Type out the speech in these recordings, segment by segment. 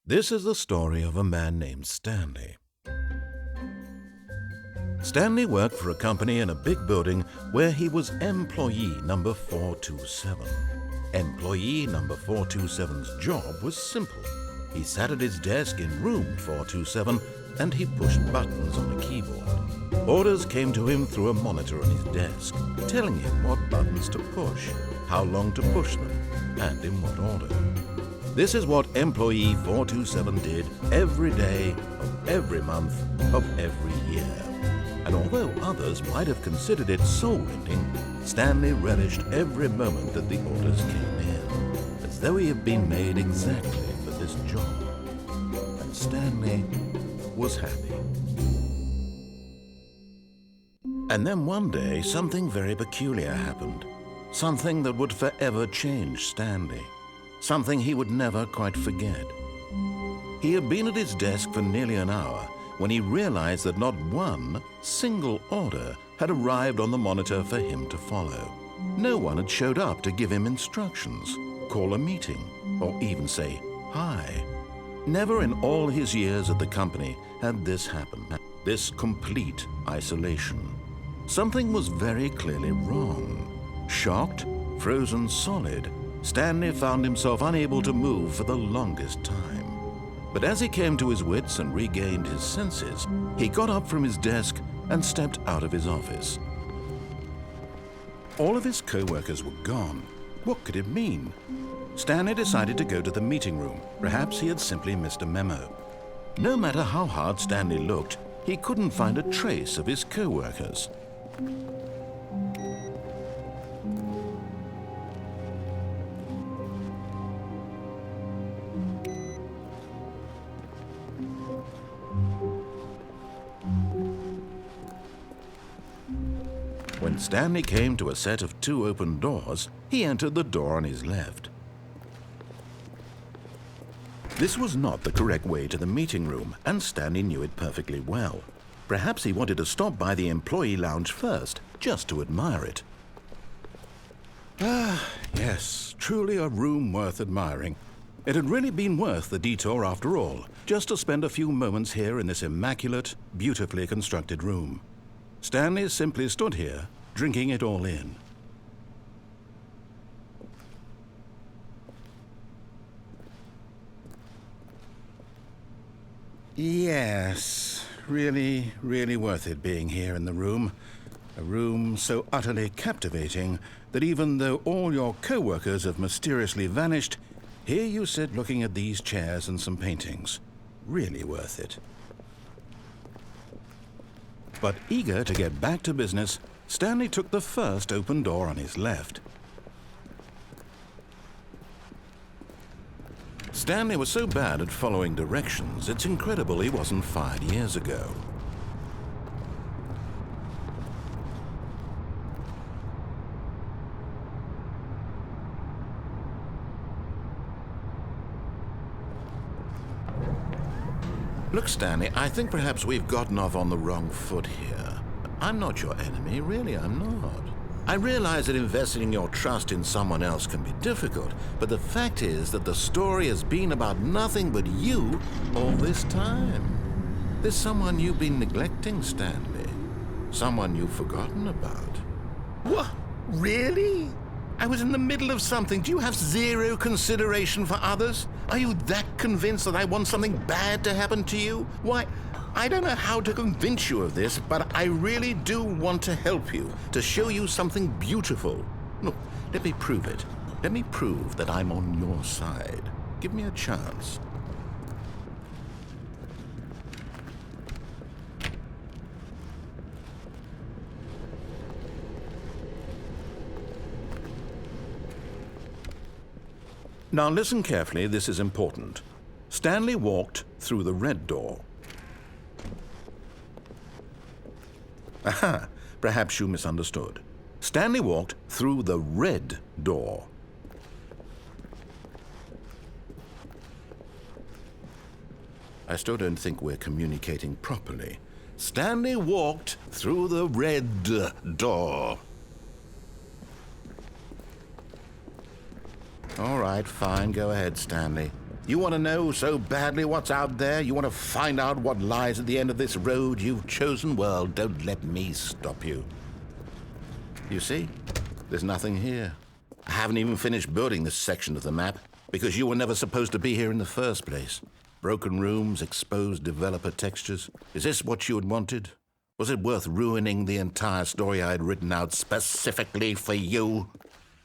This is the story of a man named Stanley. Stanley worked for a company in a big building where he was employee number 427. Employee number 427's job was simple. He sat at his desk in room 427 and he pushed buttons on a keyboard. Orders came to him through a monitor on his desk, telling him what buttons to push, how long to push them, and in what order. This is what employee 427 did every day of every month of every year. And although others might have considered it soul-rending, Stanley relished every moment that the orders came in, as though he had been made exactly for this job. And Stanley was happy. And then one day, something very peculiar happened. Something that would forever change Stanley. Something he would never quite forget. He had been at his desk for nearly an hour when he realized that not one single order had arrived on the monitor for him to follow. No one had showed up to give him instructions, call a meeting, or even say hi. Never in all his years at the company had this happened, this complete isolation. Something was very clearly wrong. Shocked, frozen solid, Stanley found himself unable to move for the longest time. But as he came to his wits and regained his senses, he got up from his desk and stepped out of his office. All of his co-workers were gone. What could it mean? Stanley decided to go to the meeting room. Perhaps he had simply missed a memo. No matter how hard Stanley looked, he couldn't find a trace of his co-workers. When Stanley came to a set of 2 open doors, he entered the door on his left. This was not the correct way to the meeting room, and Stanley knew it perfectly well. Perhaps he wanted to stop by the employee lounge first, just to admire it. Ah, yes, truly a room worth admiring. It had really been worth the detour after all, just to spend a few moments here in this immaculate, beautifully constructed room. Stanley simply stood here, drinking it all in. Yes, really, really worth it being here in the room. A room so utterly captivating that even though all your co-workers have mysteriously vanished, here you sit looking at these chairs and some paintings. Really worth it. But eager to get back to business, Stanley took the first open door on his left. Stanley was so bad at following directions, it's incredible he wasn't fired years ago. Look, Stanley, I think perhaps we've gotten off on the wrong foot here. I'm not your enemy, really, I'm not. I realize that investing your trust in someone else can be difficult, but the fact is that the story has been about nothing but you all this time. There's someone you've been neglecting, Stanley. Someone you've forgotten about. What? Really? I was in the middle of something. Do you have zero consideration for others? Are you that convinced that I want something bad to happen to you? Why, I don't know how to convince you of this, but I really do want to help you, to show you something beautiful. Look, let me prove it. Let me prove that I'm on your side. Give me a chance. Now listen carefully, this is important. Stanley walked through the red door. Aha, perhaps you misunderstood. Stanley walked through the red door. I still don't think we're communicating properly. Stanley walked through the red door. All right, fine. Go ahead, Stanley. You want to know so badly what's out there? You want to find out what lies at the end of this road you've chosen? Well, don't let me stop you. You see? There's nothing here. I haven't even finished building this section of the map because you were never supposed to be here in the first place. Broken rooms, exposed developer textures. Is this what you had wanted? Was it worth ruining the entire story I had written out specifically for you?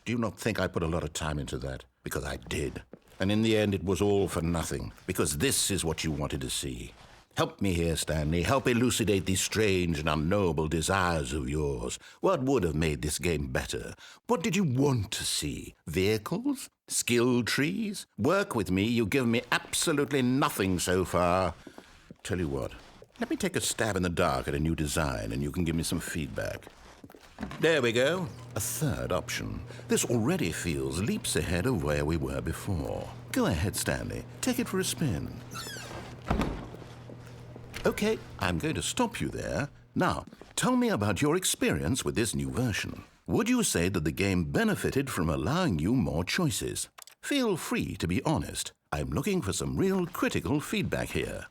Do you not think I put a lot of time into that? Because I did. And in the end, it was all for nothing, because this is what you wanted to see. Help me here, Stanley. Help elucidate these strange and unknowable desires of yours. What would have made this game better? What did you want to see? Vehicles? Skill trees? Work with me. You've given me absolutely nothing so far. Tell you what, let me take a stab in the dark at a new design, and you can give me some feedback. There we go. A third option. This already feels leaps ahead of where we were before. Go ahead, Stanley. Take it for a spin. Okay, I'm going to stop you there. Now, tell me about your experience with this new version. Would you say that the game benefited from allowing you more choices? Feel free to be honest. I'm looking for some real critical feedback here.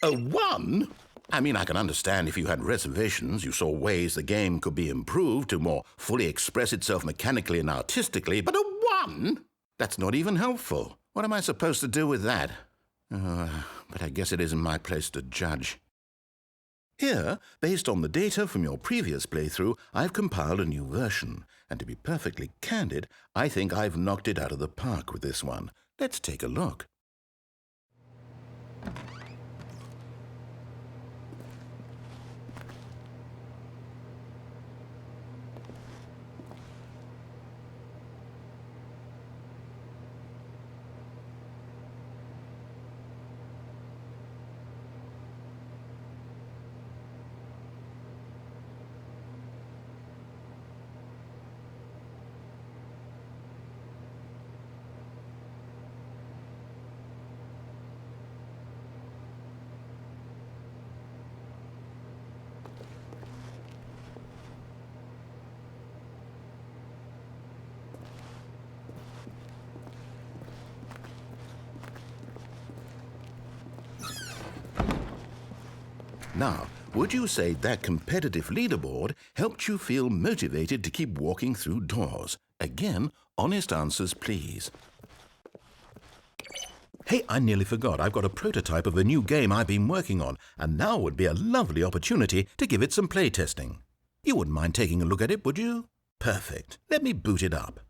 A 1? I mean, I can understand if you had reservations, you saw ways the game could be improved to more fully express itself mechanically and artistically, but a 1? That's not even helpful. What am I supposed to do with that? But I guess it isn't my place to judge. Here, based on the data from your previous playthrough, I've compiled a new version. And to be perfectly candid, I think I've knocked it out of the park with this one. Let's take a look. Now, would you say that competitive leaderboard helped you feel motivated to keep walking through doors? Again, honest answers, please. Hey, I nearly forgot. I've got a prototype of a new game I've been working on, and now would be a lovely opportunity to give it some playtesting. You wouldn't mind taking a look at it, would you? Perfect. Let me boot it up.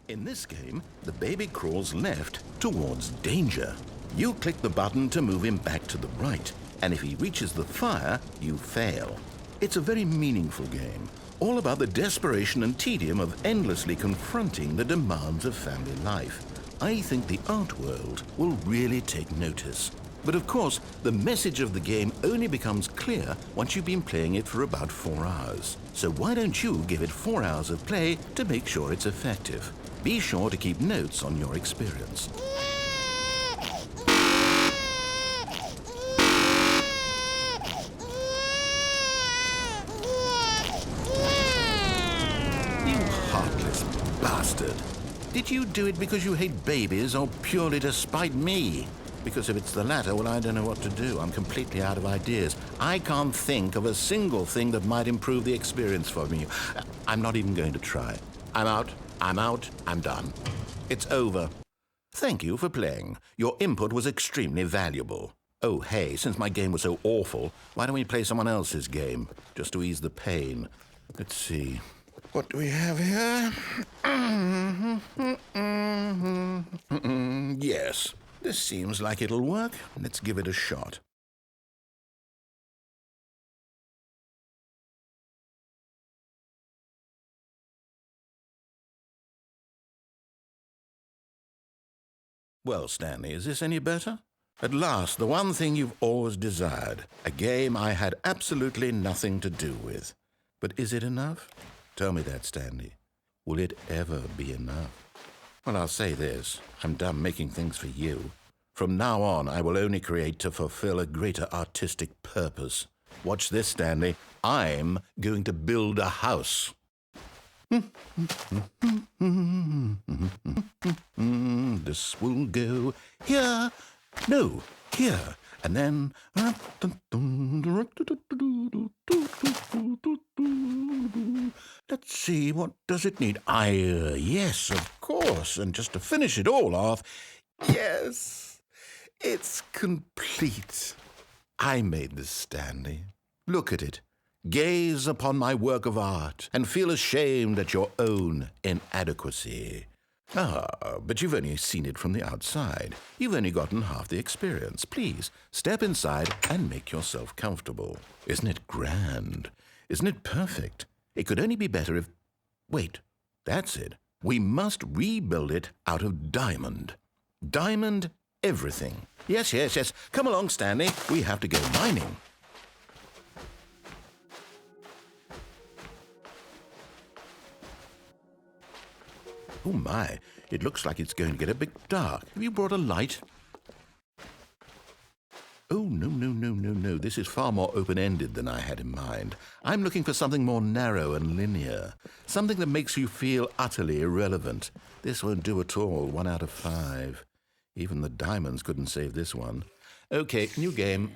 In this game, the baby crawls left towards danger. You click the button to move him back to the right, and if he reaches the fire, you fail. It's a very meaningful game, all about the desperation and tedium of endlessly confronting the demands of family life. I think the art world will really take notice. But of course, the message of the game only becomes clear once you've been playing it for about 4 hours. So why don't you give it 4 hours of play to make sure it's effective? Be sure to keep notes on your experience. You heartless bastard. Did you do it because you hate babies or purely to spite me? Because if it's the latter, well, I don't know what to do. I'm completely out of ideas. I can't think of a single thing that might improve the experience for me. I'm not even going to try. I'm out. I'm done. It's over. Thank you for playing. Your input was extremely valuable. Oh, hey, since my game was so awful, why don't we play someone else's game, just to ease the pain? Let's see. What do we have here? Yes, this seems like it'll work. Let's give it a shot. Well, Stanley, is this any better? At last, the one thing you've always desired. A game I had absolutely nothing to do with. But is it enough? Tell me that, Stanley. Will it ever be enough? Well, I'll say this. I'm done making things for you. From now on, I will only create to fulfill a greater artistic purpose. Watch this, Stanley. I'm going to build a house. This will go here. No, here. And then... Let's see, what does it need? Yes, of course. And just to finish it all off, yes, it's complete. I made this, Stanley. Look at it. Gaze upon my work of art and feel ashamed at your own inadequacy. But you've only seen it from the outside. You've only gotten half the experience. Please, step inside and make yourself comfortable. Isn't it grand? Isn't it perfect? It could only be better if... Wait, that's it. We must rebuild it out of diamond. Diamond everything. Yes. Come along, Stanley. We have to go mining. Oh my, it looks like it's going to get a bit dark. Have you brought a light? Oh, no. This is far more open-ended than I had in mind. I'm looking for something more narrow and linear. Something that makes you feel utterly irrelevant. This won't do at all. 1 out of 5. Even the diamonds couldn't save this one. Okay, new game.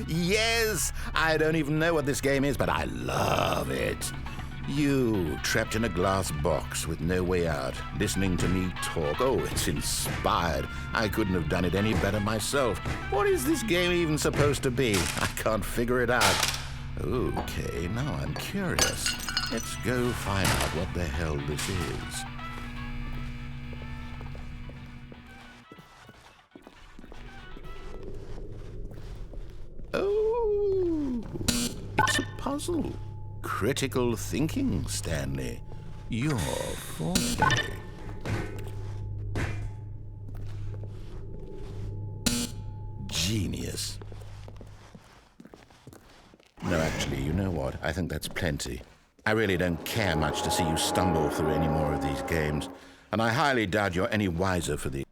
Yes! I don't even know what this game is, but I love it. You, trapped in a glass box with no way out, listening to me talk. Oh, it's inspired. I couldn't have done it any better myself. What is this game even supposed to be? I can't figure it out. Okay, now I'm curious. Let's go find out what the hell this is. Oh, it's a puzzle. Critical thinking, Stanley. Your forte. Genius. No, actually, you know what? I think that's plenty. I really don't care much to see you stumble through any more of these games, and I highly doubt you're any wiser for the...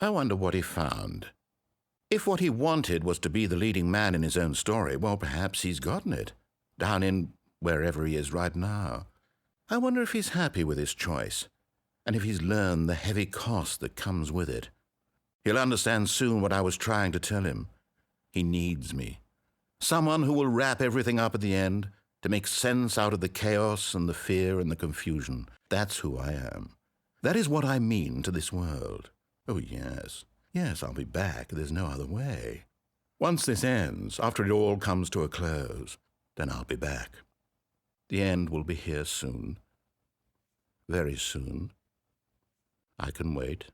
I wonder what he found. If what he wanted was to be the leading man in his own story, well, perhaps he's gotten it, down in wherever he is right now. I wonder if he's happy with his choice, and if he's learned the heavy cost that comes with it. He'll understand soon what I was trying to tell him. He needs me. Someone who will wrap everything up at the end, to make sense out of the chaos and the fear and the confusion. That's who I am. That is what I mean to this world. Oh, yes. Yes, I'll be back. There's no other way. Once this ends, after it all comes to a close, then I'll be back. The end will be here soon. Very soon. I can wait.